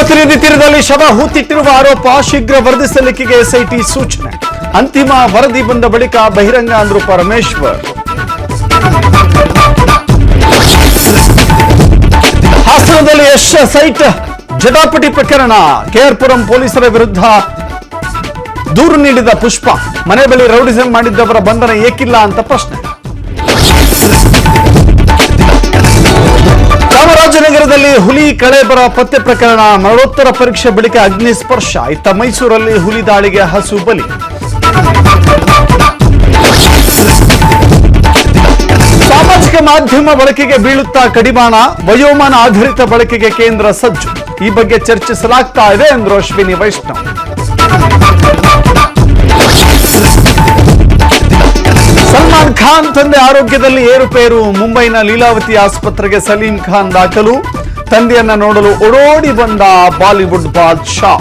ನೇತ್ರಾವತಿ ನದಿ ತೀರದಲ್ಲಿ ಶವ ಹೂತಿಟ್ಟಿರುವ ಆರೋಪ ಶೀಘ್ರ ವರದಿ ಸಲ್ಲಿಕೆಗೆ ಎಸ್ಐಟಿ ಸೂಚನೆ. ಅಂತಿಮ ವರದಿ ಬಂದ ಬಳಿಕ ಬಹಿರಂಗ ಅಂದ್ರು ಪರಮೇಶ್ವರ್. ಹಾಸನದಲ್ಲಿ ಯಶ್ ಸೈಟ್ ಜಟಾಪಟಿ ಪ್ರಕರಣ. ಕೆಆರ್ಪುರಂ ಪೊಲೀಸರ ವಿರುದ್ಧ ದೂರು ನೀಡಿದ ಪುಷ್ಪ. ಮನೆ ಬಳಿ ರೌಡಿಸಂ ಮಾಡಿದ್ದವರ ಬಂಧನ ಏಕಿಲ್ಲ ಅಂತ ಪ್ರಶ್ನೆ. ಚಾಮರಾಜನಗರದಲ್ಲಿ ಹುಲಿ ಕಳೇಬರ ಪತ್ತೆ ಪ್ರಕರಣ. ಮರಣೋತ್ತರ ಪರೀಕ್ಷೆ ಬಳಿಕ ಅಗ್ನಿ ಸ್ಪರ್ಶ. ಇತ್ತ ಮೈಸೂರಲ್ಲಿ ಹುಲಿ ದಾಳಿಗೆ ಹಸು ಬಲಿ. ಸಾಮಾಜಿಕ ಮಾಧ್ಯಮ ಬಳಕೆಗೆ ಬೀಳುತ್ತಾ ಕಡಿವಾಣ. ವಯೋಮಾನ ಆಧಾರಿತ ಬಳಕೆಗೆ ಕೇಂದ್ರ ಸಜ್ಜು. ಈ ಬಗ್ಗೆ ಚರ್ಚಿಸಲಾಗ್ತಾ ಇದೆ ಎಂದರು ಅಶ್ವಿನಿ ವೈಷ್ಣವ್. ಸಲ್ಮಾನ್ ಖಾನ್ ತಂದೆ ಆರೋಗ್ಯದಲ್ಲಿ ಏರುಪೇರು. ಮುಂಬೈನ ಲೀಲಾವತಿ ಆಸ್ಪತ್ರೆಗೆ ಸಲೀಂ ಖಾನ್ ದಾಖಲು. ತಂದೆಯನ್ನ ನೋಡಲು ಓಡೋಡಿ ಬಂದ ಬಾಲಿವುಡ್ ಬಾದ್ಶಾ.